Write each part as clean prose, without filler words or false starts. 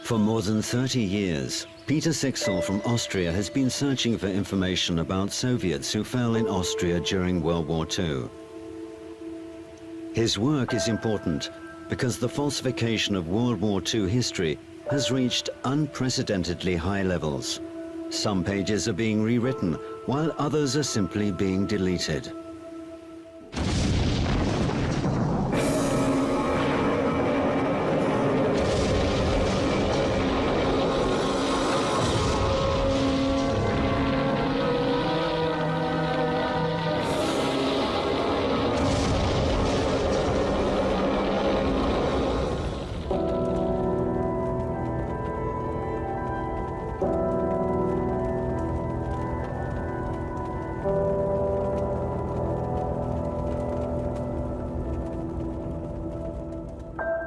For more than 30 years, Peter Sixel from Austria has been searching for information about Soviets who fell in Austria during World War II. His work is important because the falsification of World War II history has reached unprecedentedly high levels. Some pages are being rewritten, while others are simply being deleted.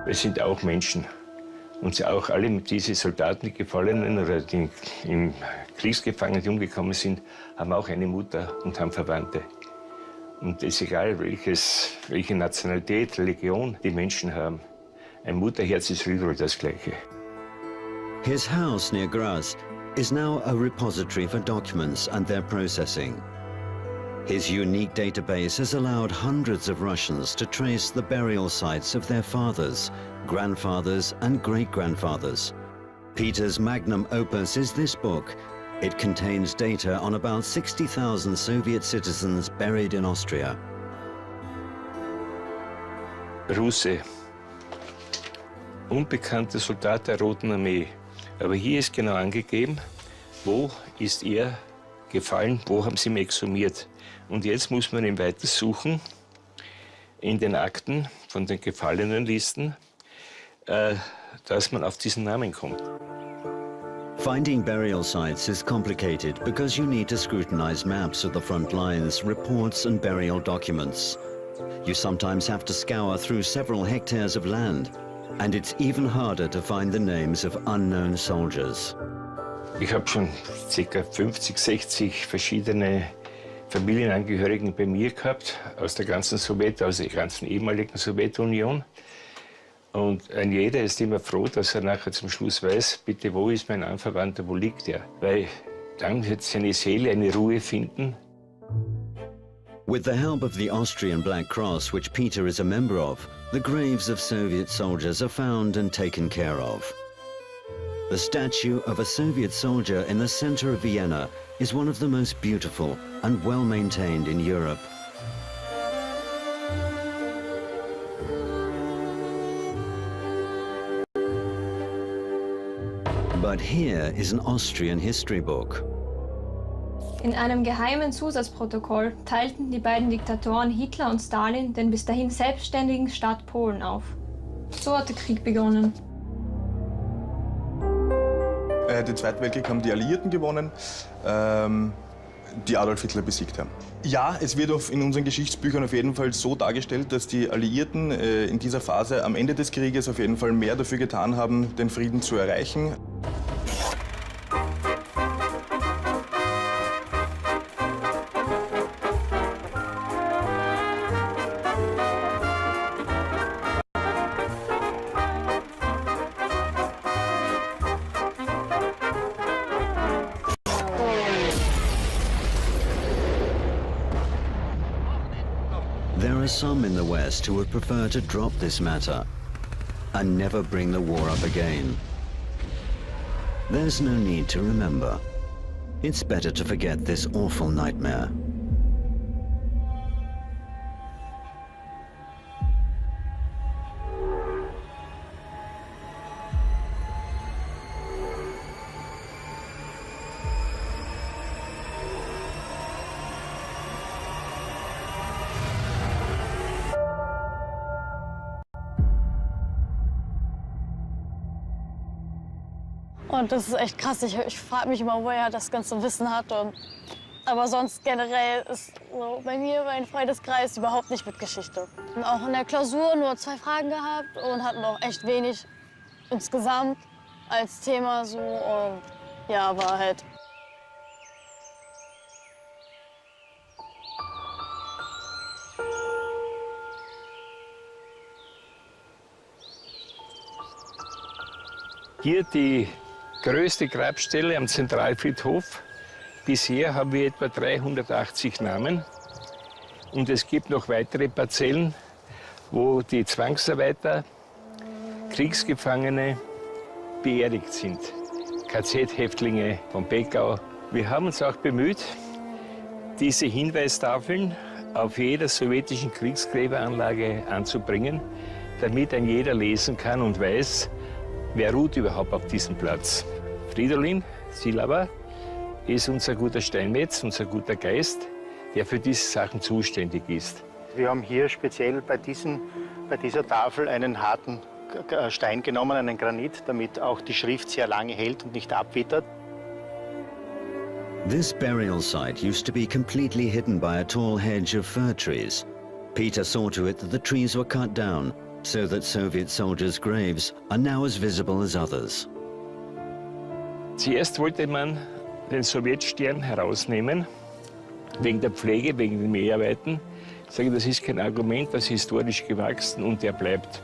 Wir sind auch Menschen. Und auch alle diese Soldaten, die Gefallenen oder die im Kriegsgefangenen umgekommen sind, haben auch eine Mutter und haben Verwandte. Und es ist egal, welche Nationalität, Religion die Menschen haben. Ein Mutterherz ist überall das Gleiche. His house near Graz is now a repository for documents and their processing. His unique database has allowed hundreds of Russians to trace the burial sites of their fathers, grandfathers and great-grandfathers. Peter's magnum opus is this book. It contains data on about 60,000 Soviet citizens buried in Austria. Russe, unbekannter Soldat der Roten Armee. Aber hier ist genau angegeben, wo ist er gefallen, wo haben sie ihn exhumiert. Und jetzt muss man ihn weiter suchen in den Akten von den Gefallenenlisten, dass man auf diesen Namen kommt. Finding burial sites is complicated because you need to scrutinize maps of the front lines, reports and burial documents. You sometimes have to scour through several hectares of land, and it's even harder to find the names of unknown soldiers. Ich habe schon ca. 50, 60 verschiedene Familienangehörigen bei mir gehabt, aus der ganzen aus der ganzen ehemaligen Sowjetunion. Und ein jeder ist immer froh, dass er nachher zum Schluss weiß, bitte, wo ist mein Anverwandter, wo liegt er? Weil dann wird seine Seele eine Ruhe finden. With the help of the Austrian Black Cross, which Peter is a member of, the graves of Soviet soldiers are found and taken care of. The statue of a Soviet soldier in the center of Vienna is one of the most beautiful and well-maintained in Europe. But here is an Austrian history book. In einem geheimen Zusatzprotokoll teilten die beiden Diktatoren Hitler und Stalin den bis dahin selbstständigen Staat Polen auf. So hat der Krieg begonnen. Den Zweiten Weltkrieg haben die Alliierten gewonnen, die Adolf Hitler besiegt haben. Ja, es wird in unseren Geschichtsbüchern auf jeden Fall so dargestellt, dass die Alliierten in dieser Phase am Ende des Krieges auf jeden Fall mehr dafür getan haben, den Frieden zu erreichen. There are some in the West who would prefer to drop this matter and never bring the war up again. There's no need to remember. It's better to forget this awful nightmare. Und das ist echt krass. Ich frage mich immer, woher er das ganze Wissen hat. Aber sonst generell ist so bei mir mein Freundeskreis überhaupt nicht mit Geschichte. Und auch in der Klausur nur 2 Fragen gehabt und hatten auch echt wenig insgesamt als Thema so. Und ja, aber halt. Hier die größte Grabstelle am Zentralfriedhof. Bisher haben wir etwa 380 Namen. Und es gibt noch weitere Parzellen, wo die Zwangsarbeiter, Kriegsgefangene beerdigt sind. KZ-Häftlinge von Beckau. Wir haben uns auch bemüht, diese Hinweistafeln auf jeder sowjetischen Kriegsgräberanlage anzubringen, damit ein jeder lesen kann und weiß, wer ruht überhaupt auf diesem Platz. Fridolin Silava ist unser guter Steinmetz, unser guter Geist, der für diese Sachen zuständig ist. Wir haben hier speziell bei dieser Tafel einen harten Stein genommen, einen Granit, damit auch die Schrift sehr lange hält und nicht abwittert. This burial site used to be completely hidden by a tall hedge of fir trees. Peter saw to it that the trees were cut down so that Soviet soldiers' graves are now as visible as others. Zuerst wollte man den Sowjetstern herausnehmen, wegen der Pflege, wegen den Mehrarbeiten. Ich sage, das ist kein Argument, das ist historisch gewachsen und der bleibt.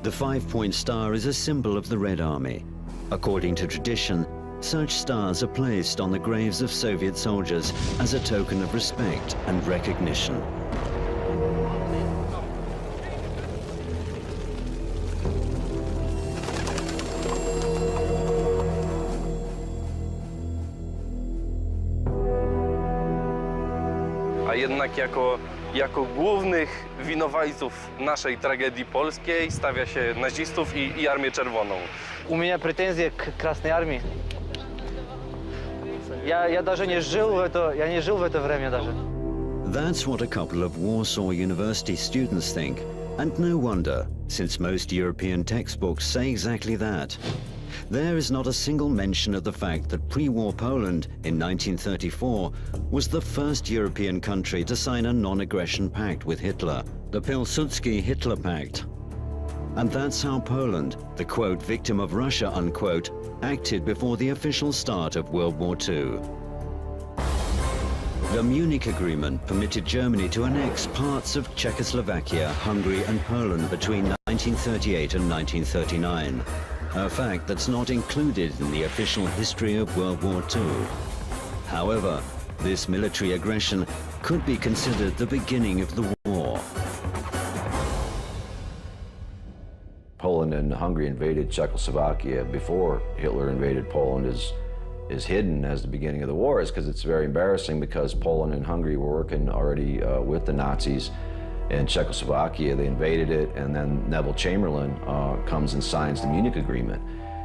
The five-point star is a symbol of the Red Army. According to tradition, such stars are placed on the graves of Soviet soldiers as a token of respect and recognition. A jednak jako głównych winowajców naszej tragedii polskiej stawia się nazistów i Armię Czerwoną. У меня претензии к Красной Армии. Я даже не жил в это время даже. That's what a couple of Warsaw University students think. And no wonder, since most European textbooks say exactly that. There is not a single mention of the fact that pre-war Poland in 1934 was the first European country to sign a non-aggression pact with Hitler, the Pilsudski-Hitler Pact. And that's how Poland, the quote, victim of Russia, unquote, acted before the official start of World War II. The Munich Agreement permitted Germany to annex parts of Czechoslovakia, Hungary and Poland between 1938 and 1939. A fact that's not included in the official history of World War II. However, this military aggression could be considered the beginning of the war. Poland and Hungary invaded Czechoslovakia before Hitler invaded Poland is hidden as the beginning of the war is because it's very embarrassing because Poland and Hungary were working already with the Nazis in Czechoslovakia. They invaded it, and then Neville Chamberlain comes and signs the Munich Agreement.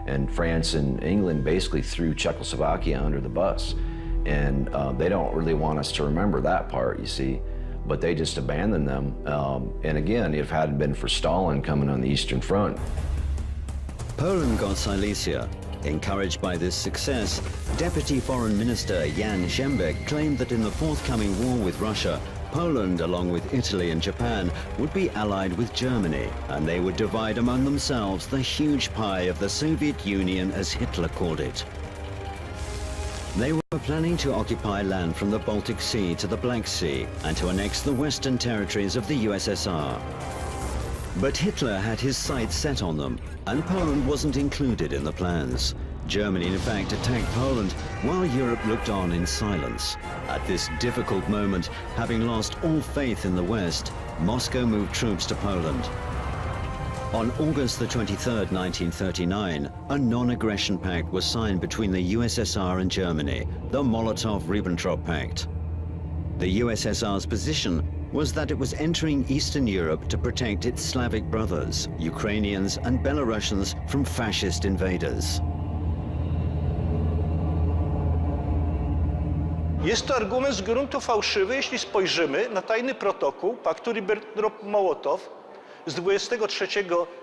And France and England basically threw Czechoslovakia under the bus. And they don't really want us to remember that part, you see, but they just abandoned them. And again, if it hadn't been for Stalin coming on the Eastern Front. Poland got Silesia. Encouraged by this success, Deputy Foreign Minister Jan Szembek claimed that in the forthcoming war with Russia, Poland, along with Italy and Japan, would be allied with Germany, and they would divide among themselves the huge pie of the Soviet Union, as Hitler called it. They were planning to occupy land from the Baltic Sea to the Black Sea and to annex the western territories of the USSR. But Hitler had his sights set on them, and Poland wasn't included in the plans. Germany, in fact, attacked Poland while Europe looked on in silence. At this difficult moment, having lost all faith in the West, Moscow moved troops to Poland. On August the 23rd, 1939, a non-aggression pact was signed between the USSR and Germany, the Molotov-Ribbentrop Pact. The USSR's position was that it was entering Eastern Europe to protect its Slavic brothers, Ukrainians and Belarusians, from fascist invaders. Jest to argument z gruntu fałszywy, jeśli spojrzymy na tajny protokół paktu Ribbentrop-Mołotow z 23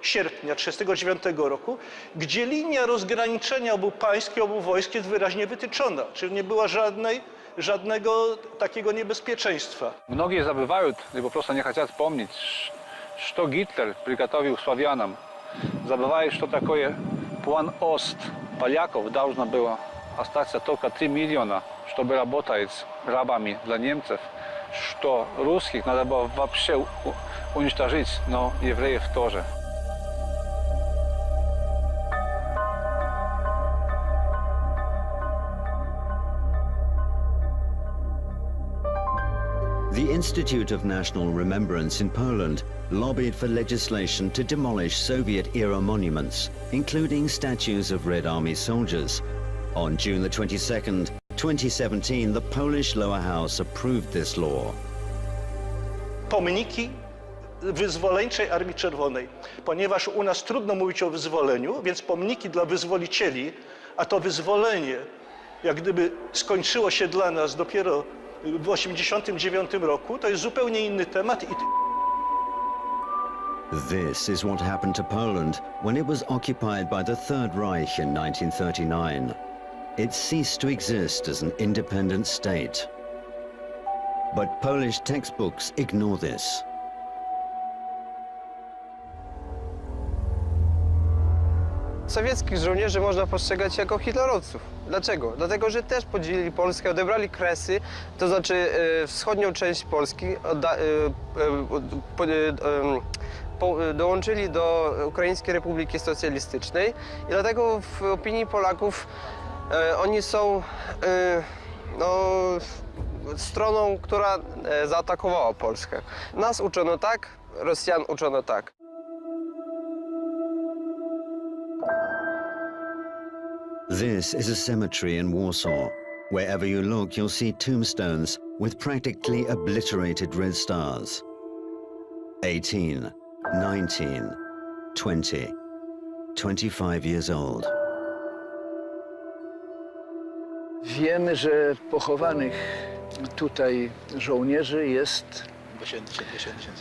sierpnia 1939 roku, gdzie linia rozgraniczenia obu państw i obu wojsk jest wyraźnie wytyczona, czyli nie było żadnego takiego niebezpieczeństwa. Многие забывают, либо просто не хотят помнить, что Гитлер приготовил славянам. Забывают, что такое план ОСТ. Поляков должно было остаться только 3 миллиона, чтобы работать рабами для немцев, что русских надо было вообще уничтожить, но евреев тоже. Institute of National Remembrance in Poland lobbied for legislation to demolish Soviet-era monuments, including statues of Red Army soldiers. On June the 22nd, 2017, the Polish lower house approved this law. Pomniki wyzwoleńczej Armii Czerwonej. Ponieważ u nas trudno mówić o wyzwoleniu, więc pomniki dla wyzwolicieli, a to wyzwolenie jak gdyby skończyło się dla nas dopiero w 1989 roku, to jest zupełnie inny temat. This is what happened to Poland when it was occupied by the Third Reich in 1939. It ceased to exist as an independent state. But Polish textbooks ignore this. Sowieckich żołnierzy można postrzegać jako hitlerowców. Dlaczego? Dlatego, że też podzielili Polskę, odebrali Kresy, to znaczy wschodnią część Polski, dołączyli do Ukraińskiej Republiki Socjalistycznej i dlatego w opinii Polaków oni są stroną, która zaatakowała Polskę. Nas uczono tak, Rosjan uczono tak. This is a cemetery in Warsaw. Wherever you look, you'll see tombstones with practically obliterated red stars. 18, 19, 20, 25 years old. Wiemy, że pochowanych tutaj żołnierzy jest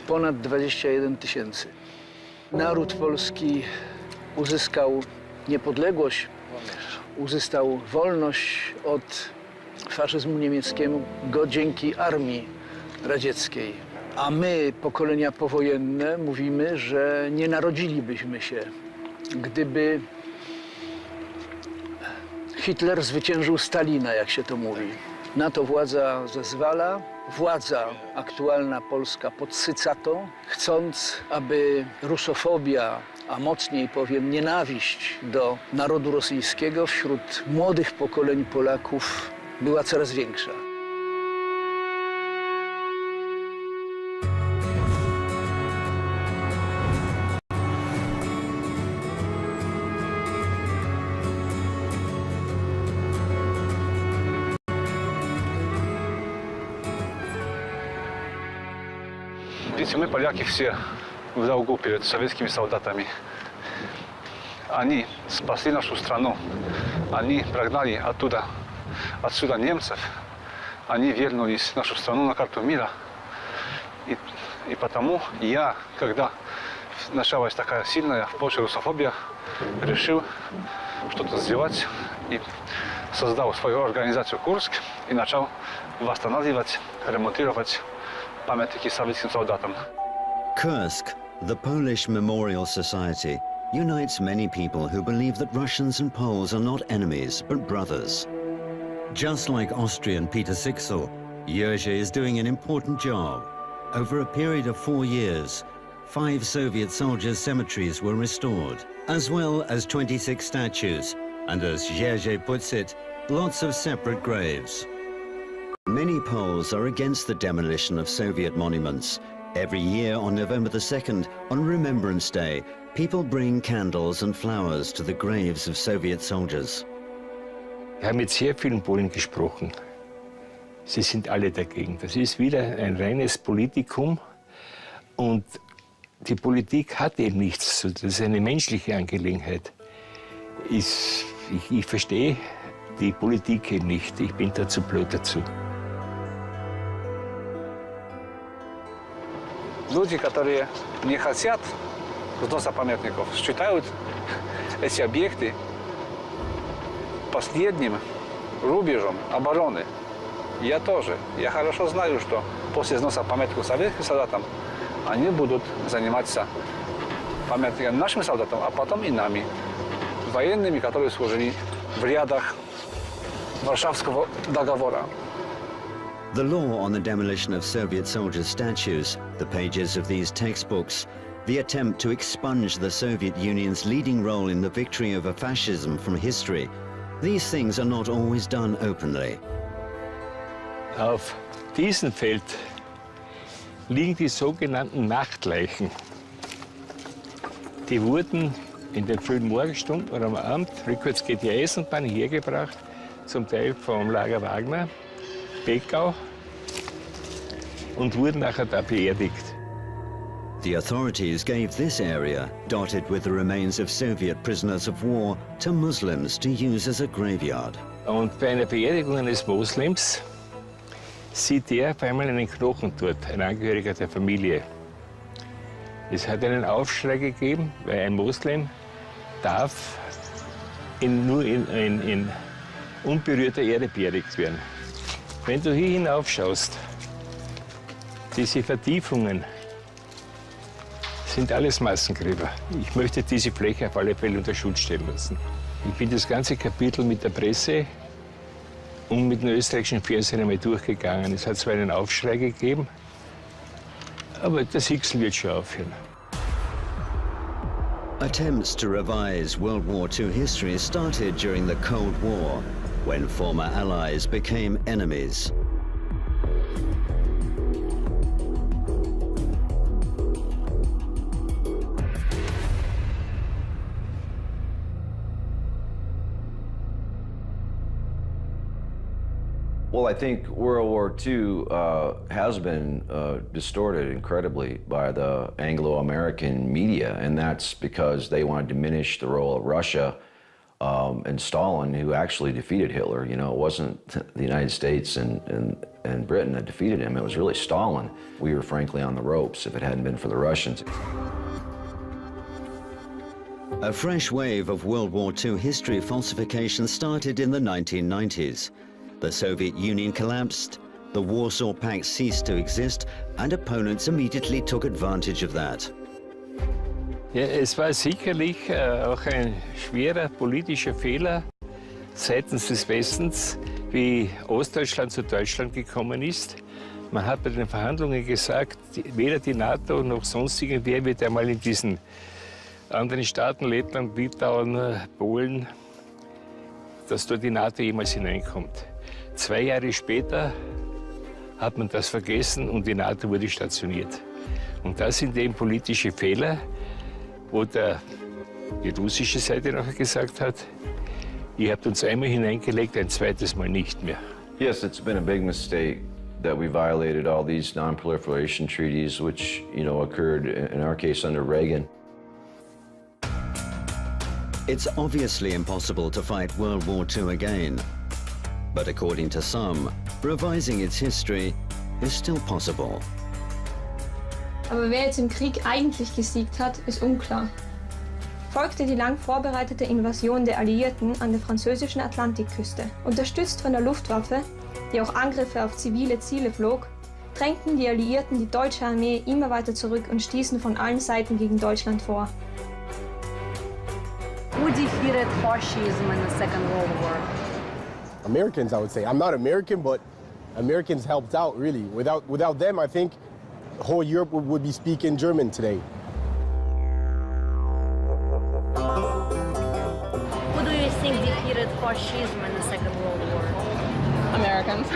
ponad 21 000. Naród polski uzyskał niepodległość, uzyskał wolność od faszyzmu niemieckiego dzięki armii radzieckiej. A my, pokolenia powojenne, mówimy, że nie narodzilibyśmy się, gdyby Hitler zwyciężył Stalina, jak się to mówi. Na to władza zezwala. Władza aktualna polska podsyca to, chcąc, aby rusofobia, a mocniej powiem nienawiść do narodu rosyjskiego wśród młodych pokoleń Polaków była coraz większa. Видите, мы, поляки, все в долгу перед советскими солдатами. Они спасли нашу страну, они прогнали отсюда немцев, они вернулись в нашу страну на карту мира. И потому я, когда началась такая сильная в Польше русофобия, решил что-то сделать и создал свою организацию «Курск» и начал восстанавливать, ремонтировать памятники советским солдатам. Kursk, the Polish Memorial Society, unites many people who believe that Russians and Poles are not enemies, but brothers. Just like Austrian Peter Sixel, Jerzy is doing an important job. Over a period of 4 years, 5 Soviet soldiers' cemeteries were restored, as well as 26 statues, and as Jerzy puts it, lots of separate graves. Many Poles are against the demolition of Soviet monuments. Every year on November the 2nd, on Remembrance Day, people bring candles and flowers to the graves of Soviet soldiers. Ich habe mit sehr vielen Polen gesprochen. Sie sind alle dagegen. Das ist wieder ein reines Politikum. Und die Politik hat eben nichts. Das ist eine menschliche Angelegenheit. Ich verstehe die Politik eben nicht. Ich bin da zu blöd dazu. Люди, которые не хотят сноса памятников, считают эти объекты последним рубежом обороны. Я тоже. Я хорошо знаю, что после сноса памятников советским солдатам они будут заниматься памятниками нашим солдатам, а потом и нами, военными, которые служили в рядах Варшавского договора. The law on the demolition of Soviet soldiers' statues, the pages of these textbooks, the attempt to expunge the Soviet Union's leading role in the victory over fascism from history, these things are not always done openly. Auf diesem Feld liegen die sogenannten Nachtleichen. Die wurden in den frühen Morgenstunden oder am Abend, rückwärts geht die Eisenbahn, hergebracht, zum Teil vom Lager Wagner, Beckau, und wurden nachher da beerdigt. The authorities gave this area, dotted with the remains of Soviet prisoners of war, to Muslims to use as a graveyard. Und bei einer Beerdigung eines Moslems sieht er auf einmal einen Knochen dort, ein Angehöriger der Familie. Es hat einen Aufschrei gegeben, weil ein Moslem darf nur in unberührter Erde beerdigt werden. Wenn du hier hinaufschaust, diese Vertiefungen sind alles Massengräber. Ich möchte diese Fläche auf alle Fälle unter Schutz stellen lassen. Ich bin das ganze Kapitel mit der Presse und mit dem österreichischen Fernsehen einmal durchgegangen. Es hat zwar einen Aufschrei gegeben, aber das Hickseln wird schon aufhören. Attempts to revise World War II history started during the Cold War, when former allies became enemies. Well, I think World War II has been distorted incredibly by the Anglo-American media, and that's because they want to diminish the role of Russia and Stalin, who actually defeated Hitler. You know, it wasn't the United States and Britain that defeated him, it was really Stalin. We were frankly on the ropes if it hadn't been for the Russians. A fresh wave of World War II history falsification started in the 1990s. The Soviet Union collapsed, the Warsaw Pact ceased to exist, and opponents immediately took advantage of that. Ja, es war sicherlich auch ein schwerer politischer Fehler seitens des Westens, wie Ostdeutschland zu Deutschland gekommen ist. Man hat bei den Verhandlungen gesagt, weder die NATO noch sonst irgendwer wird einmal in diesen anderen Staaten, Lettland, Litauen, Polen, dass dort die NATO jemals hineinkommt. 2 Jahre später hat man das vergessen und die NATO wurde stationiert. Und das sind eben politische Fehler, wo die russische Seite nachher gesagt hat, ihr habt uns einmal hineingelegt, ein zweites Mal nicht mehr. Yes, it's been a big mistake that we violated all these non-proliferation treaties, which, you know, occurred in our case under Reagan. It's obviously impossible to fight World War II again. But according to some, revising its history is still possible. Aber wer jetzt im Krieg eigentlich gesiegt hat, ist unklar. Folgte die lang vorbereitete Invasion der Alliierten an der französischen Atlantikküste. Unterstützt von der Luftwaffe, die auch Angriffe auf zivile Ziele flog, drängten die Alliierten die deutsche Armee immer weiter zurück und stießen von allen Seiten gegen Deutschland vor. Who defeated fascism in the Second World War? Americans, I would say. I'm not American, but Americans helped out, really. Without them, I think the whole Europe would be speaking German today. Who do you think defeated fascism in the Second World War? Americans,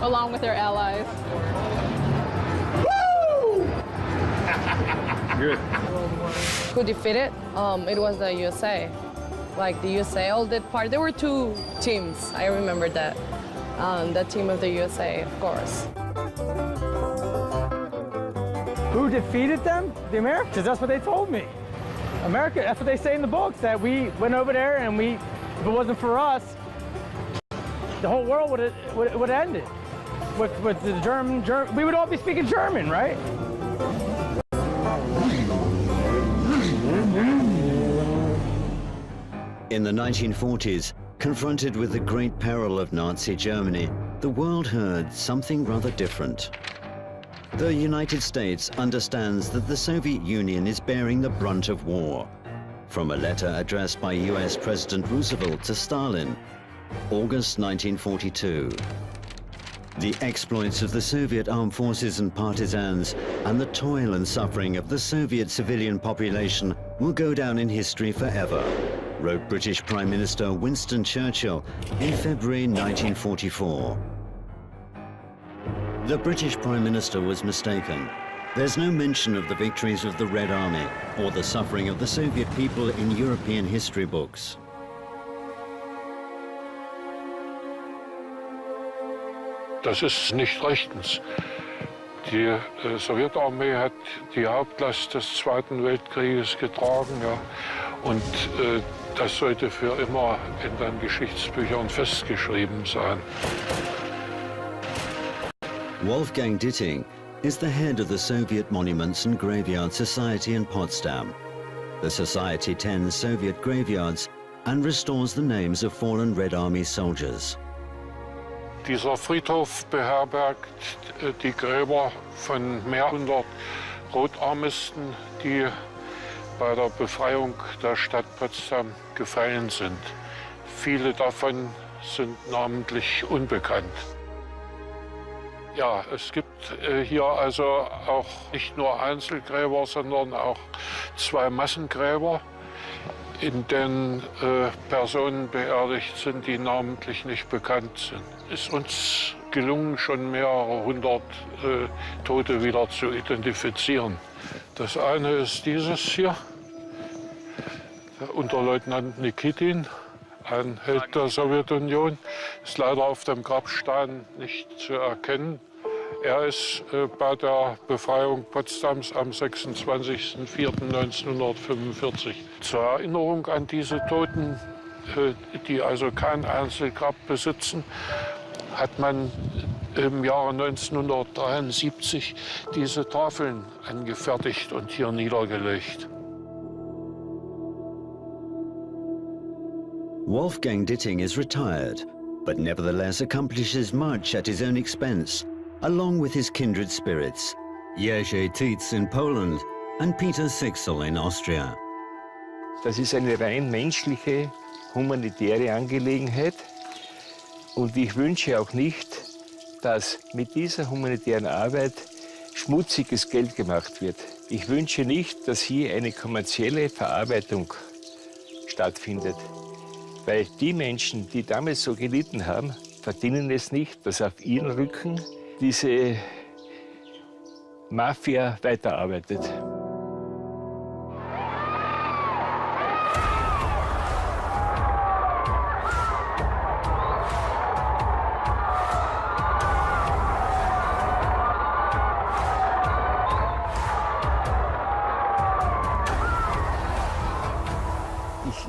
along with their allies. Good. Who defeated? It was the USA. Like the USA all did part. There were 2 teams. I remember that. The team of the USA, of course. Who defeated them? The Americans. That's what they told me. America. That's what they say in the books. That we went over there and if it wasn't for us, the whole world would have ended. With the German, we would all be speaking German, right? In the 1940s, confronted with the great peril of Nazi Germany, the world heard something rather different. The United States understands that the Soviet Union is bearing the brunt of war. From a letter addressed by US President Roosevelt to Stalin, August 1942. The exploits of the Soviet armed forces and partisans and the toil and suffering of the Soviet civilian population will go down in history forever, wrote British Prime Minister Winston Churchill in February 1944. The British Prime Minister was mistaken. There's no mention of the victories of the Red Army or the suffering of the Soviet people in European history books. Das ist nicht rechtens. Die Sowjetarmee hat die Hauptlast des Zweiten Weltkrieges getragen, ja, und das sollte für immer in den Geschichtsbüchern festgeschrieben sein. Wolfgang Ditting is the head of the Soviet Monuments and Graveyard Society in Potsdam. The society tends Soviet graveyards and restores the names of fallen Red Army soldiers. Dieser Friedhof beherbergt die Gräber von mehr hundert Rotarmisten, die bei der Befreiung der Stadt Potsdam gefallen sind. Viele davon sind namentlich unbekannt. Ja, es gibt hier also auch nicht nur Einzelgräber, sondern auch zwei Massengräber, in denen Personen beerdigt sind, die namentlich nicht bekannt sind. Es ist uns gelungen, schon mehrere hundert Tote wieder zu identifizieren. Das eine ist dieses hier, der Unterleutnant Nikitin, ein Held der Sowjetunion, ist leider auf dem Grabstein nicht zu erkennen. Er ist bei der Befreiung Potsdams am 26.04.1945 zur Erinnerung an diese Toten, die also kein Einzelgrab besitzen, hat man im Jahre 1973 diese Tafeln angefertigt und hier niedergelegt. Wolfgang Ditting is retired, but nevertheless accomplishes much at his own expense, along with his kindred spirits, Jerzy Tietz in Poland and Peter Sixel in Austria. Das ist eine rein menschliche, humanitäre Angelegenheit. Und ich wünsche auch nicht, dass mit dieser humanitären Arbeit schmutziges Geld gemacht wird. Ich wünsche nicht, dass hier eine kommerzielle Verarbeitung stattfindet. Weil die Menschen, die damals so gelitten haben, verdienen es nicht, dass auf ihren Rücken diese Mafia weiterarbeitet.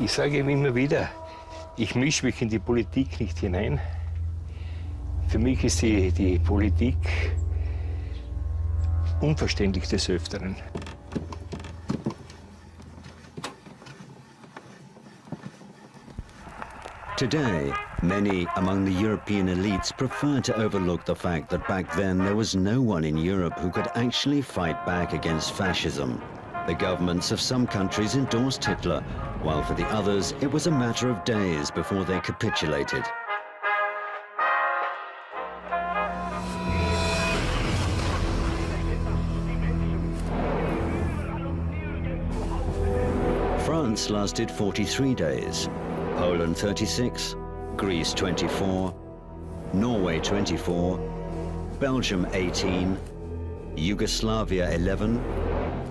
Ich sage ihm immer wieder, ich mische mich in die Politik nicht hinein. Für mich ist die Politik unverständlich des Öfteren. Today, many among the European elites prefer to overlook the fact that back then there was no one in Europe who could actually fight back against fascism. The governments of some countries endorsed Hitler, while for the others it was a matter of days before they capitulated. France lasted 43 days, Poland 36, Greece 24, Norway 24, Belgium 18, Yugoslavia 11,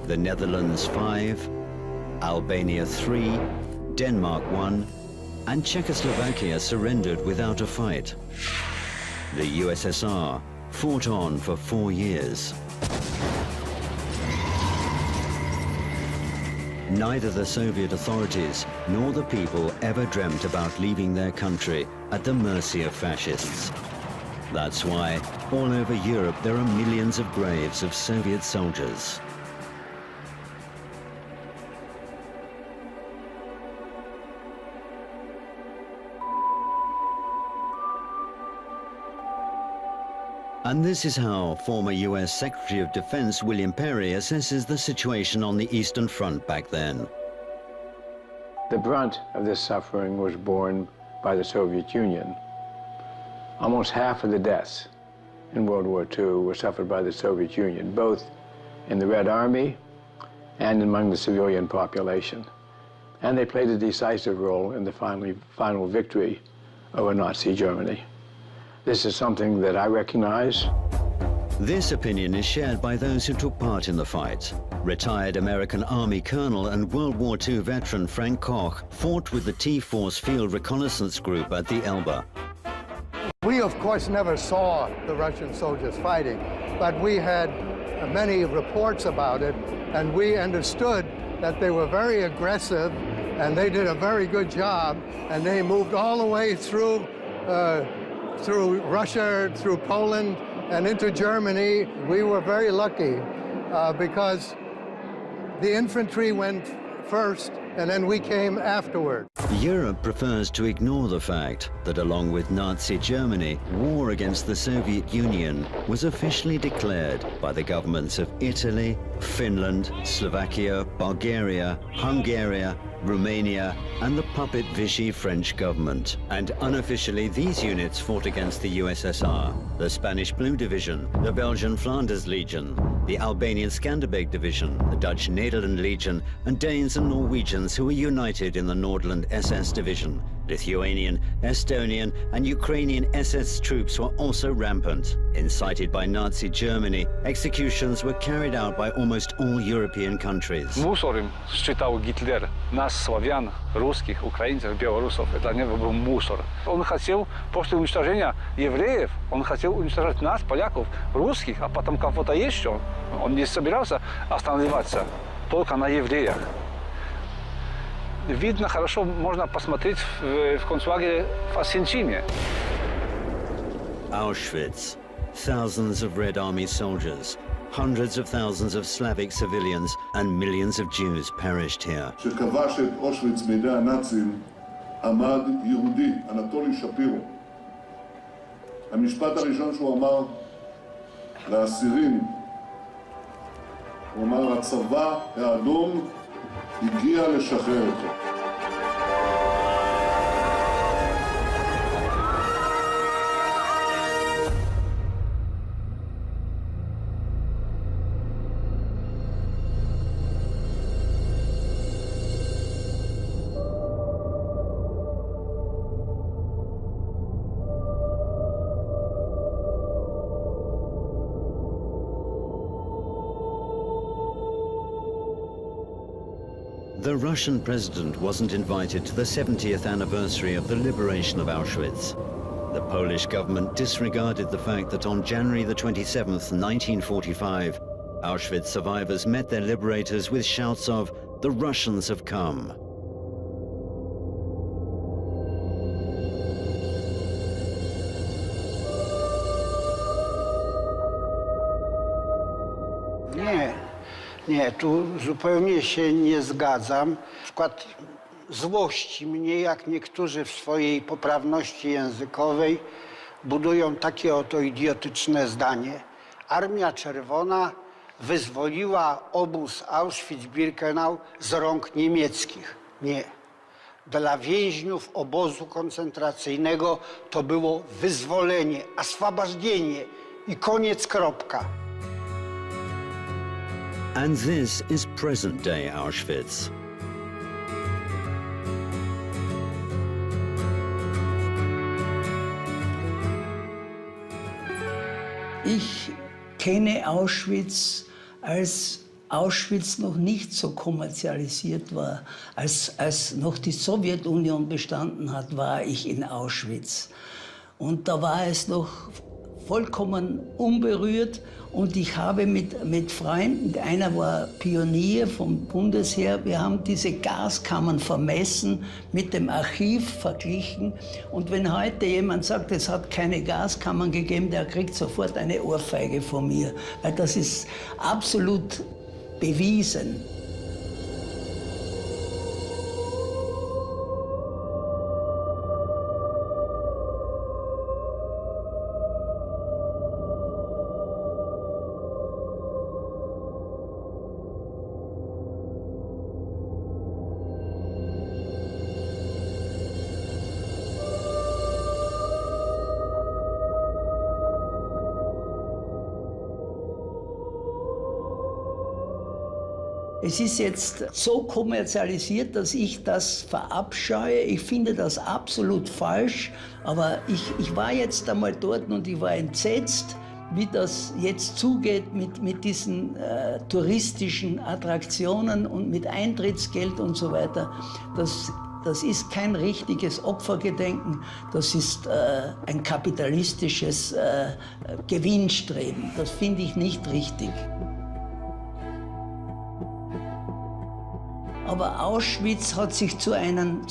the Netherlands 5, Albania 3, Denmark 1, and Czechoslovakia surrendered without a fight. The USSR fought on for 4 years. Neither the Soviet authorities nor the people ever dreamt about leaving their country at the mercy of fascists. That's why all over Europe there are millions of graves of Soviet soldiers. And this is how former US Secretary of Defense William Perry assesses the situation on the Eastern Front back then. The brunt of this suffering was borne by the Soviet Union. Almost half of the deaths in World War II were suffered by the Soviet Union, both in the Red Army and among the civilian population. And they played a decisive role in the final victory over Nazi Germany. This is something that I recognize. This opinion is shared by those who took part in the fight. Retired American Army Colonel and World War II veteran Frank Koch fought with the T-Force Field Reconnaissance Group at the Elbe. We, of course, never saw the Russian soldiers fighting, but we had many reports about it, and we understood that they were very aggressive, and they did a very good job, and they moved all the way through Russia, through Poland, and into Germany. We were very lucky because the infantry went first, and then we came afterward. Europe prefers to ignore the fact that along with Nazi Germany, war against the Soviet Union was officially declared by the governments of Italy, Finland, Slovakia, Bulgaria, Hungary, Romania, and the puppet Vichy French government. And unofficially, these units fought against the USSR, the Spanish Blue Division, the Belgian Flanders Legion, the Albanian Skanderbeg Division, the Dutch Nederland Legion, and Danes and Norwegians who were united in the Nordland SS Division. Lithuanian, Estonian, and Ukrainian SS troops were also rampant. Incited by Nazi Germany, executions were carried out by almost all European countries. Мусором считал Гитлер нас, славян, русских, украинцев, белорусов. Это не был мусор. Он хотел, после уничтожения евреев, он хотел уничтожать нас, поляков, русских, а потом кого-то еще. Он не собирался останавливаться только на евреях. Видно, хорошо можно посмотреть в концлагере в Освенциме. Auschwitz. Thousands of Red Army soldiers, hundreds of thousands of Slavic civilians, and millions of Jews perished here. שכבש את אושוויץ מידי הנאצים עמד יהודי, אנטולי שפירו. המשפט הראשון שהוא אמר לאסירים, הוא אמר, הצבא האדום הגיע לשחרר אותו. The Russian president wasn't invited to the 70th anniversary of the liberation of Auschwitz. The Polish government disregarded the fact that on January the 27th, 1945, Auschwitz survivors met their liberators with shouts of, "The Russians have come." Nie, tu zupełnie się nie zgadzam. Na przykład złości mnie, jak niektórzy w swojej poprawności językowej budują takie oto idiotyczne zdanie. Armia Czerwona wyzwoliła obóz Auschwitz-Birkenau z rąk niemieckich. Nie. Dla więźniów obozu koncentracyjnego to było wyzwolenie, освобождение i koniec, kropka. And this is present-day Auschwitz. Ich kenne Auschwitz, als Auschwitz noch nicht so kommerzialisiert war. Als noch die Sowjetunion bestanden hat, war ich in Auschwitz. Und da war es noch vollkommen unberührt. Und ich habe mit Freunden, einer war Pionier vom Bundesheer, wir haben diese Gaskammern vermessen, mit dem Archiv verglichen. Und wenn heute jemand sagt, es hat keine Gaskammern gegeben, der kriegt sofort eine Ohrfeige von mir. Weil das ist absolut bewiesen. Es ist jetzt so kommerzialisiert, dass ich das verabscheue. Ich finde das absolut falsch. Aber ich war jetzt einmal dort und ich war entsetzt, wie das jetzt zugeht mit diesen touristischen Attraktionen und mit Eintrittsgeld und so weiter, das ist kein richtiges Opfergedenken, das ist ein kapitalistisches Gewinnstreben. Das finde ich nicht richtig. Aber Auschwitz hat sich zu einem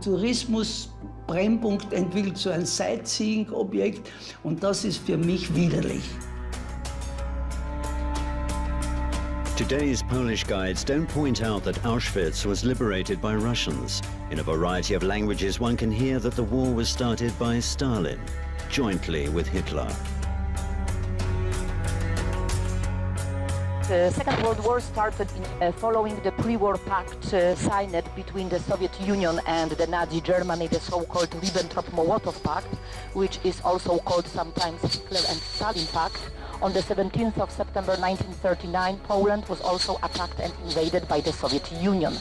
Tourismusbrennpunkt entwickelt, zu einem Sightseeing-Objekt, und das ist für mich widerlich. Today's Polish guides don't point out that Auschwitz was liberated by Russians. In a variety of languages, one can hear that the war was started by Stalin, jointly with Hitler. The Second World War started following the pre-war pact signed between the Soviet Union and the Nazi Germany, the so-called Ribbentrop-Molotov Pact, which is also called sometimes Hitler and Stalin Pact. On the 17th of September 1939, Poland was also attacked and invaded by the Soviet Union.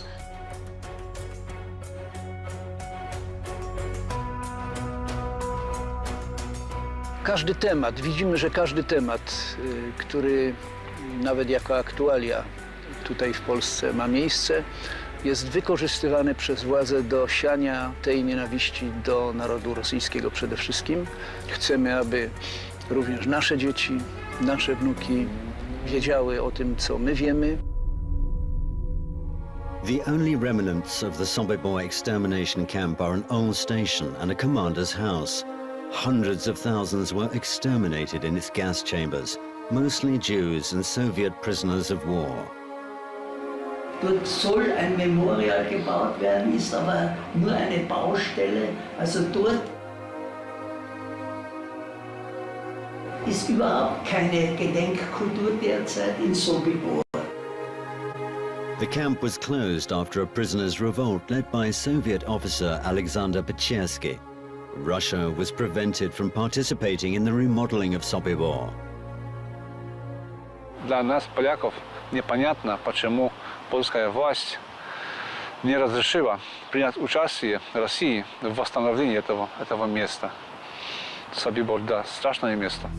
Każdy temat, widzimy, że każdy temat, który nawet jako aktualia tutaj w Polsce ma miejsce, jest wykorzystywany przez władze do siania tej nienawiści do narodu rosyjskiego przede wszystkim. Chcemy, aby również nasze dzieci, nasze wnuki wiedziały o tym, co my wiemy. The only remnants of the Sobibor extermination camp are an old station and a commander's house. Hundreds of thousands were exterminated in its gas chambers, mostly Jews and Soviet prisoners of war. Dort soll ein Memorial gebaut werden, ist aber nur eine Baustelle. Also dort ist überhaupt keine Gedenkkultur derzeit in Sobibor. The camp was closed after a prisoners' revolt led by Soviet officer Alexander Pechersky. Russia was prevented from participating in the remodeling of Sobibor. Для нас, поляков, непонятно, почему польская власть не разрешила принять участие России в восстановлении этого места. Собибор, да, страшное место.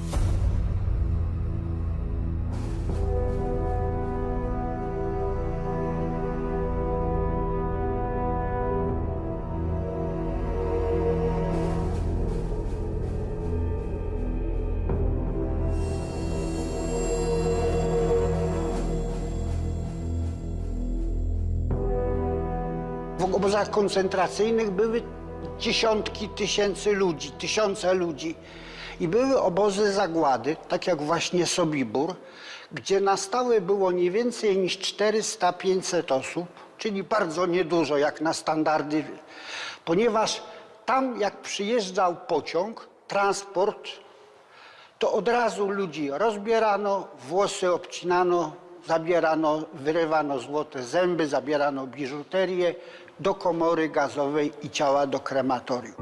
W obozach koncentracyjnych były dziesiątki tysięcy ludzi, tysiące ludzi. I były obozy zagłady, tak jak właśnie Sobibór, gdzie na stałe było nie więcej niż 400-500 osób, czyli bardzo niedużo jak na standardy, ponieważ tam jak przyjeżdżał pociąg, transport, to od razu ludzi rozbierano, włosy obcinano, zabierano, wyrywano złote zęby, zabierano biżuterię do komory gazowej i ciała do krematorium.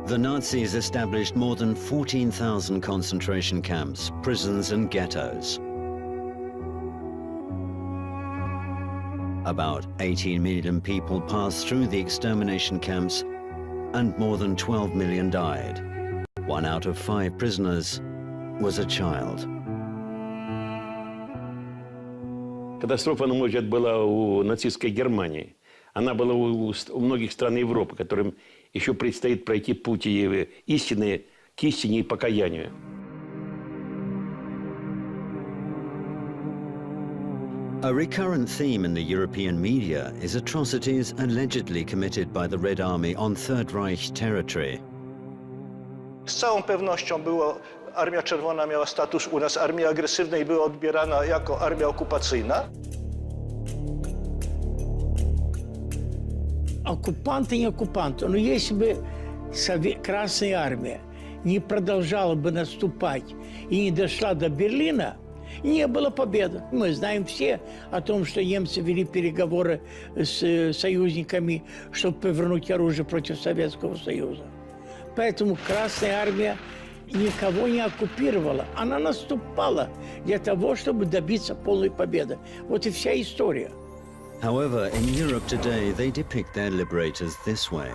The Nazis established more than 14,000 concentration camps, prisons and ghettos. About 18 million people passed through the extermination camps and more than 12 million died. 1 out of 5 prisoners was a child. Катастрофа, на мой взгляд, была у нацистской Германии. Она была у многих стран Европы, которым еще предстоит пройти путь истины, к истине и покаянию. A recurrent theme in the European media is atrocities allegedly committed by the Red Army on Third Reich territory. Z całą pewnością Armia Czerwona miała status u nas armii agresywnej i była odbierana jako armia okupacyjna. Оккупанты не оккупанты, но если бы Красная Армия не продолжала бы наступать и не дошла до Берлина, не было победы. Мы знаем все о том, что немцы вели переговоры с союзниками, чтобы повернуть оружие против Советского Союза. Поэтому Красная Армия никого не оккупировала. Она наступала для того, чтобы добиться полной победы. Вот и вся история. However, in Europe today, they depict their liberators this way.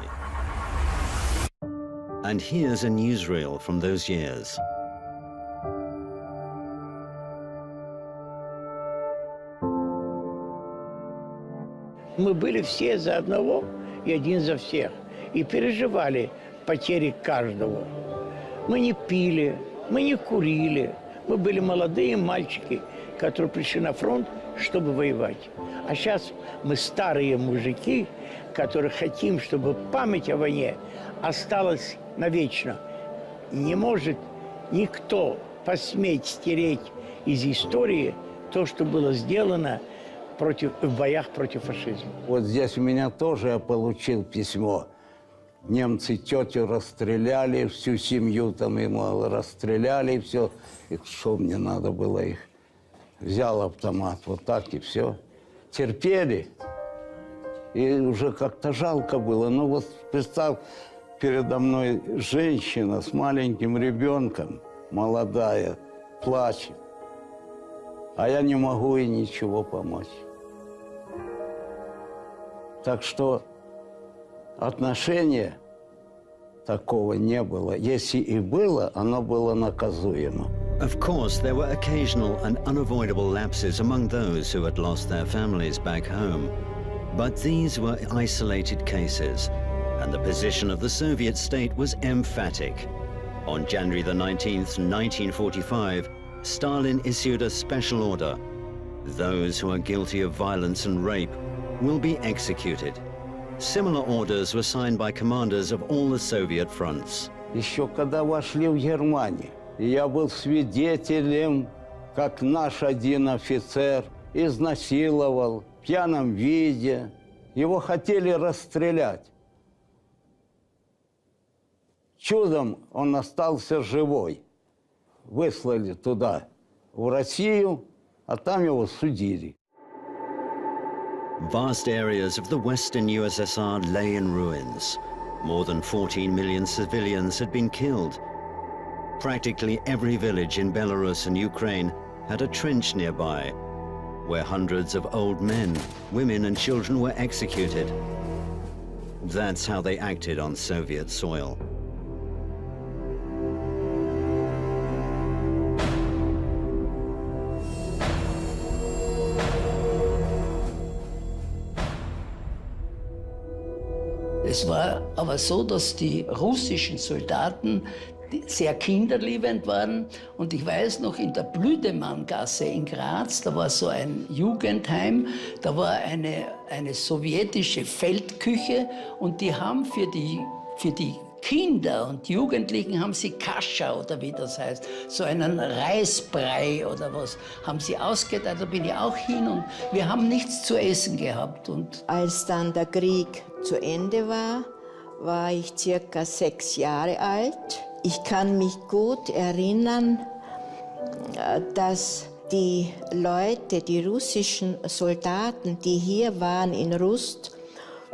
A And here's a newsreel from those years. Мы были все за одного и один за всех. И переживали потери каждого. Мы не пили, мы не курили. Мы были молодые мальчики, которые пришли на фронт, чтобы воевать. А сейчас мы старые мужики, которые хотим, чтобы память о войне осталась навечно. Не может никто посметь стереть из истории то, что было сделано в боях против фашизма. Вот здесь у меня тоже я получил письмо. Немцы тетю расстреляли, всю семью там ему расстреляли, и все. И что мне надо было их? Взял автомат, вот так и все. Терпели. И уже как-то жалко было. Ну вот представь, передо мной женщина с маленьким ребенком, молодая, плачет. А я не могу ей ничего помочь. Так что отношения такого не было. Если и было, оно было наказуемо. Of course, there were occasional and unavoidable lapses among those who had lost their families back home. But these were isolated cases, and the position of the Soviet state was emphatic. On January the 19th, 1945, Stalin issued a special order. Those who are guilty of violence and rape will be executed. Similar orders were signed by commanders of all the Soviet fronts. Еще когда вошли в Германию, я был свидетелем, как наш один офицер изнасиловал в пьяном виде. Его хотели расстрелять. Чудом он остался живой. Выслали туда, в Россию, а там его судили. Vast areas of the western USSR lay in ruins. More than 14 million civilians had been killed. Practically every village in Belarus and Ukraine had a trench nearby, where hundreds of old men, women and children were executed. That's how they acted on Soviet soil. Es war aber so, dass die russischen Soldaten sehr kinderliebend waren. Und ich weiß noch, in der Blüdemanngasse in Graz, da war so ein Jugendheim, da war eine sowjetische Feldküche und die haben für die Kinder und Jugendlichen haben sie Kascha, oder wie das heißt, so einen Reisbrei oder was, haben sie ausgeteilt. Da bin ich auch hin und wir haben nichts zu essen gehabt. Und als dann der Krieg zu Ende war, war ich circa 6 Jahre alt. Ich kann mich gut erinnern, dass die Leute, die russischen Soldaten, die hier waren in Rust,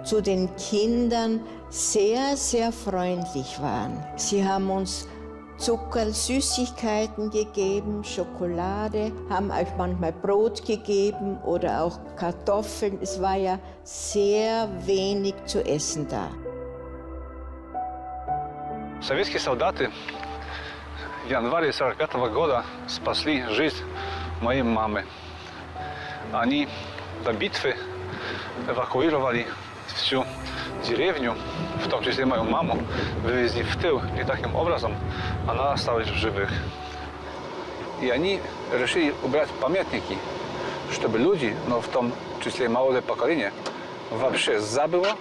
zu den Kindern sehr, sehr freundlich waren. Sie haben uns Zucker, Süßigkeiten gegeben, Schokolade, haben euch manchmal Brot gegeben oder auch Kartoffeln. Es war ja sehr wenig zu essen da. Советские солдаты в январе 1945 года спасли жизнь моей мамы. Они до битвы эвакуировали всю деревню, в том числе мою маму, вывезли в тыл, и таким образом она осталась в живых. И они решили убрать памятники, чтобы люди, но в том числе молодое поколение, вообще забыло,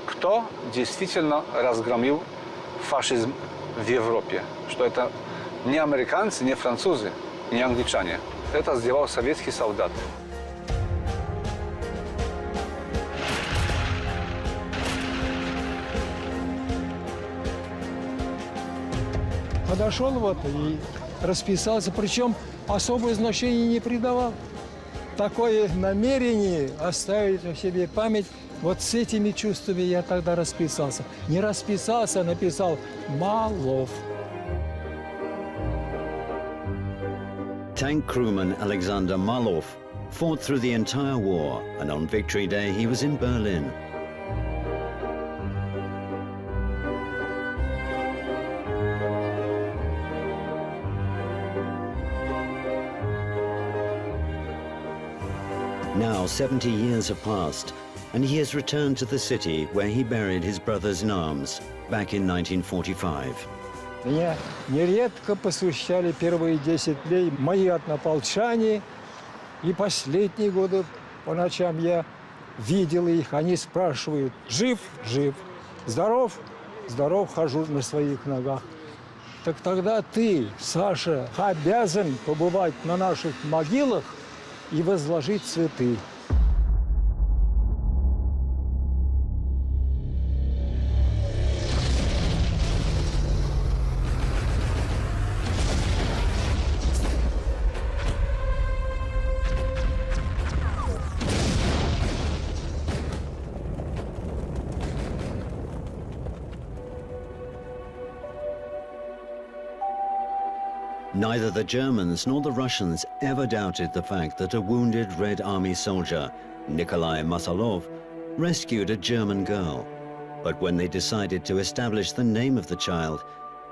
кто действительно разгромил фашизм в Европе. Что это не американцы, не французы, не англичане. Это сделал советский солдат. Подошел вот и расписался, причем особое значение не придавал. Такое намерение оставить о себе память, вот с этими чувствами я тогда расписался. Не расписался, а написал «Малов». Tank crewman Alexander Malov fought through the entire war, and on Victory Day he was in Berlin. Now 70 years have passed, and he has returned to the city where he buried his brothers in arms back in 1945. Меня нередко посвящали первые 10 дней мои однополчане, и последние годы по ночам я видел их. Они спрашивают: жив? Жив. Здоров? Здоров, хожу на своих ногах. Так тогда ты, Саша, обязан побывать на наших могилах и возложить цветы. Neither the Germans nor the Russians ever doubted the fact that a wounded Red Army soldier, Nikolai Masalov, rescued a German girl. But when they decided to establish the name of the child,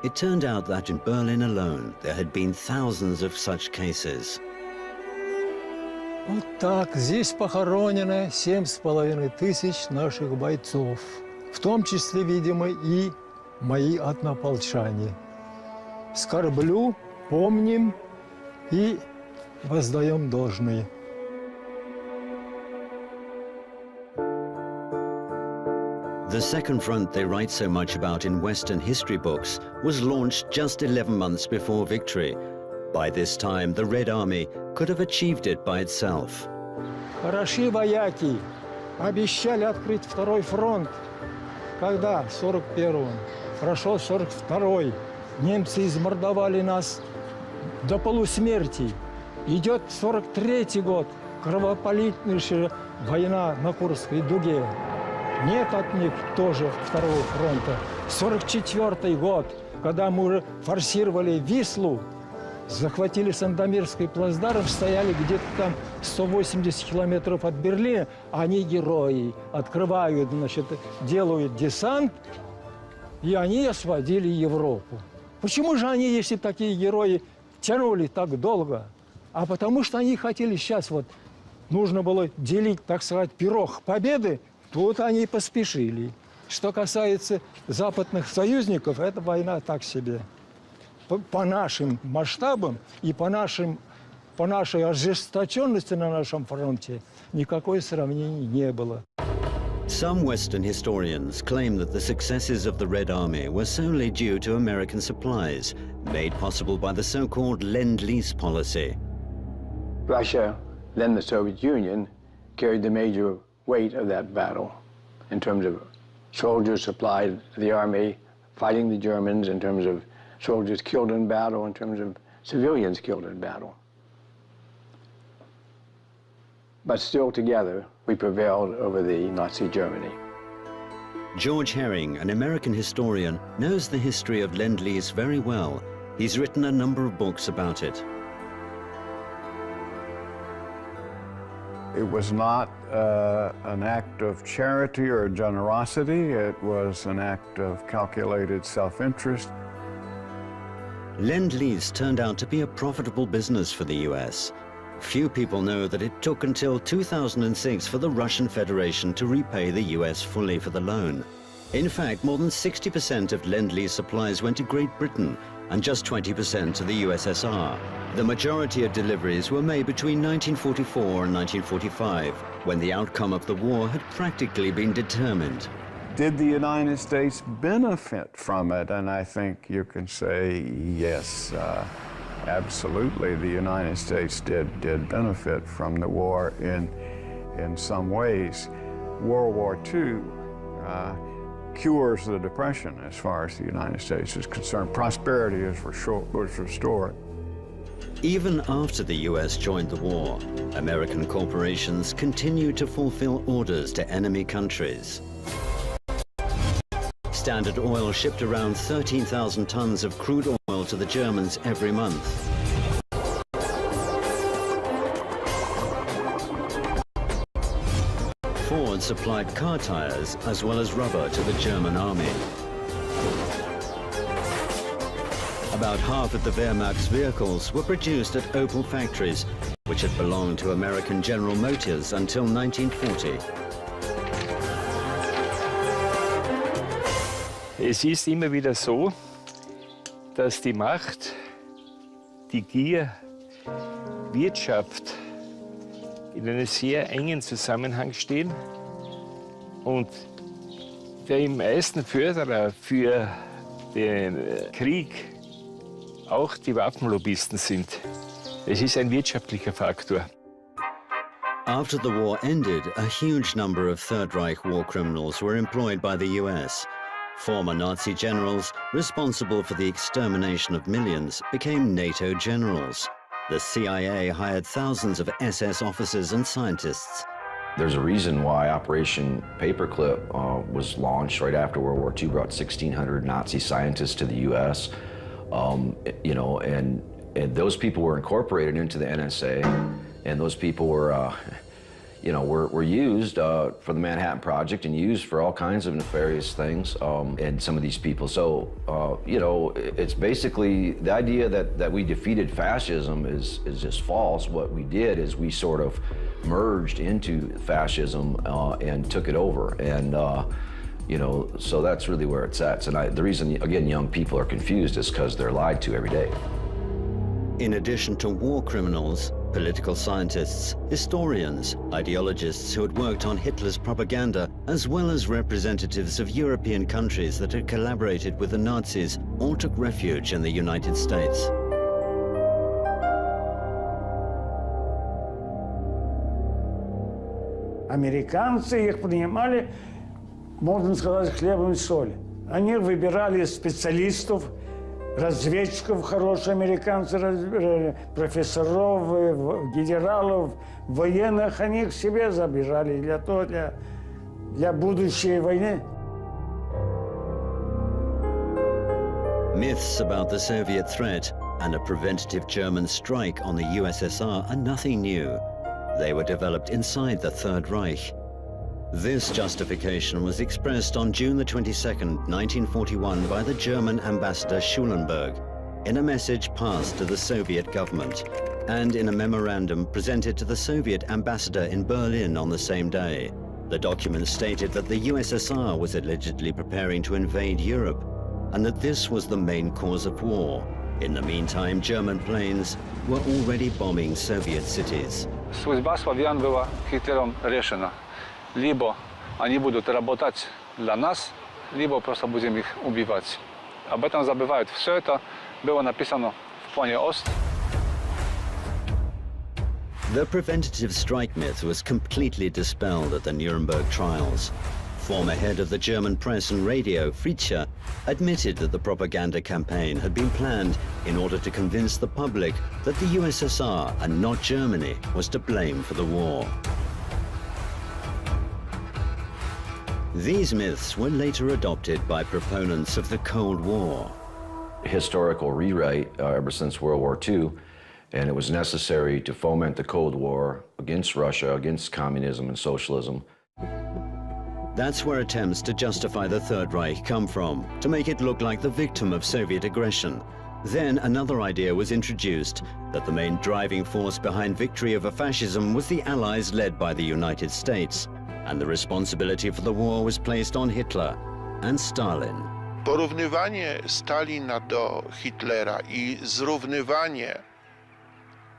it turned out that in Berlin alone there had been thousands of such cases. Вот так, здесь похоронено 7,5 тысяч наших бойцов, в том числе, видимо, и мои однополчане. Скорблю, помним и воздаем должное. The second front they write so much about in Western history books was launched just 11 months before victory. By this time, the Red Army could have achieved it by itself. Хороши вояки обещали открыть второй фронт. Когда? В 41-м. Хорошо, 42-й. Немцы измордовали нас до полусмерти. Идет 43-й год, кровопролитнейшая война на Курской дуге. Нет от них тоже второго фронта. 44-й год, когда мы уже форсировали Вислу, захватили Сандомирский плацдарм, стояли где-то там 180 километров от Берлина. Они герои, открывают, значит, делают десант, и они освободили Европу. Почему же они, если такие герои, тянули так долго? А потому что они хотели сейчас вот, нужно было делить, так сказать, пирог победы, тут они поспешили. Что касается западных союзников, эта война так себе. По нашим масштабам и по нашей ожесточенности на нашем фронте никакой сравнения не было. Some Western historians claim that the successes of the Red Army were solely due to American supplies, made possible by the so-called Lend-Lease policy. Russia, then the Soviet Union, carried the major weight of that battle in terms of soldiers supplied to the army, fighting the Germans, in terms of soldiers killed in battle, in terms of civilians killed in battle. But still together, we prevailed over the Nazi Germany. George Herring, an American historian, knows the history of Lend-Lease very well. He's written a number of books about it. It was not an act of charity or generosity. It was an act of calculated self-interest. Lend-Lease turned out to be a profitable business for the US. Few people know that it took until 2006 for the Russian Federation to repay the US fully for the loan. In fact, more than 60% of Lend-Lease supplies went to Great Britain and just 20% to the USSR. The majority of deliveries were made between 1944 and 1945, when the outcome of the war had practically been determined. Did the United States benefit from it? And I think you can say yes, absolutely. The United States did benefit from the war in some ways. World War II cures the Depression as far as the United States is concerned. Prosperity was restored. Even after the US joined the war, American corporations continued to fulfill orders to enemy countries. Standard Oil shipped around 13,000 tons of crude oil to the Germans every month. Ford supplied car tires as well as rubber to the German army. About half of the Wehrmacht's vehicles were produced at Opel factories, which had belonged to American General Motors until 1940. Es ist immer wieder so, dass die Macht, die Gier, Wirtschaft in einem sehr engen Zusammenhang stehen und der im meisten Förderer für den Krieg auch die Waffenlobbyisten sind. Es ist ein wirtschaftlicher Faktor. After the war ended, a huge number of Third Reich war criminals were employed by the US. Former Nazi generals responsible for the extermination of millions became NATO generals. The CIA hired thousands of SS officers and scientists. There's a reason why Operation Paperclip was launched right after World War II, brought 1,600 Nazi scientists to the US. You know, and those people were incorporated into the NSA, and those people were, you know, were used for the Manhattan Project and used for all kinds of nefarious things, and some of these people. So, you know, it's basically the idea that we defeated fascism is just false. What we did is we sort of merged into fascism and took it over. And, you know, so that's really where it's at. And the reason, again, young people are confused is because they're lied to every day. In addition to war criminals, political scientists, historians, ideologists who had worked on Hitler's propaganda, as well as representatives of European countries that had collaborated with the Nazis, all took refuge in the United States. Американцы их принимали, можно сказать, хлебом и солью. Они выбирали специалистов, разведчиков, хороших американцев, профессоров, генералов, военных. Они их себе забирали для будущей войны. Myths about the Soviet threat and a preventative German strike on the USSR are nothing new. They were developed inside the Third Reich. This justification was expressed on June the 22nd, 1941 by the German ambassador Schulenburg in a message passed to the Soviet government and in a memorandum presented to the Soviet ambassador in Berlin on the same day. The document stated that the USSR was allegedly preparing to invade Europe and that this was the main cause of war. In the meantime, German planes were already bombing Soviet cities. Судьба славян была Гитлером решена. Либо они будут работать для нас, либо просто будем их убивать. Об этом забывают. Все это было написано в плане ОСТ. The preventative strike myth was completely dispelled at the Nuremberg trials. Former head of the German press and radio, Fritzsche, admitted that the propaganda campaign had been planned in order to convince the public that the USSR and not Germany was to blame for the war. These myths were later adopted by proponents of the Cold War. Historical rewrite ever since World War II, and it was necessary to foment the Cold War against Russia, against communism and socialism. That's where attempts to justify the Third Reich come from, to make it look like the victim of Soviet aggression. Then another idea was introduced, that the main driving force behind victory over fascism was the Allies led by the United States, and the responsibility for the war was placed on Hitler and Stalin. Porównywanie Stalina do Hitlera I zrównywanie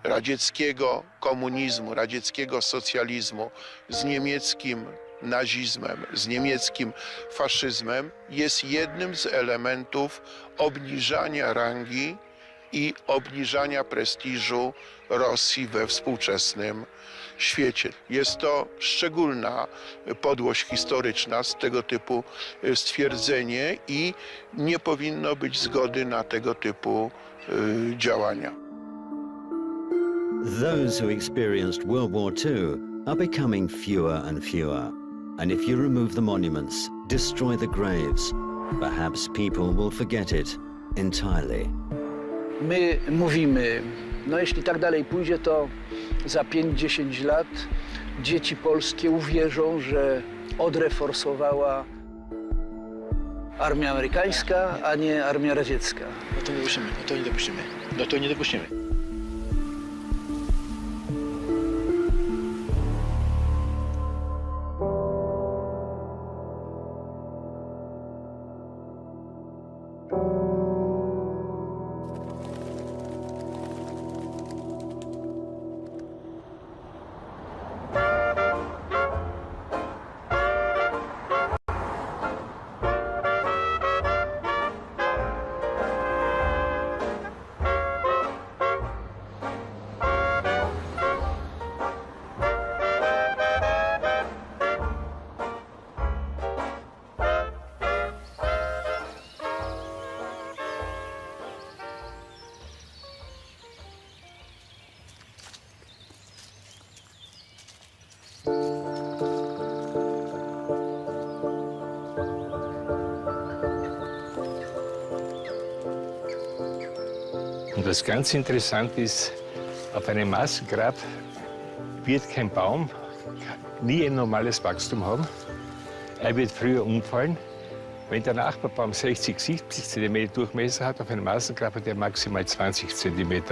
radzieckiego komunizmu, radzieckiego socjalizmu z niemieckim nazizmem, z niemieckim faszyzmem jest jednym z elementów obniżania rangi I obniżania prestiżu Rosji we współczesnym świecie. Jest to szczególna podłość historyczna z tego typu stwierdzenie I nie powinno być zgody na tego typu działania. Those who experienced World War II are becoming fewer and fewer. And if you remove the monuments, destroy the graves, perhaps people will forget it entirely. My mówimy, no jeśli tak dalej pójdzie, to za 5-10 lat dzieci polskie uwierzą, że Odrę forsowała armia amerykańska, a nie armia radziecka. No to nie dopuścimy, no to nie dopuścimy. No to nie dopuścimy. Und was ganz interessant ist, auf einem Massengrab wird kein Baum nie ein normales Wachstum haben. Er wird früher umfallen. Wenn der Nachbarbaum 60, 70 cm Durchmesser hat, auf einem Massengrab hat er maximal 20 cm.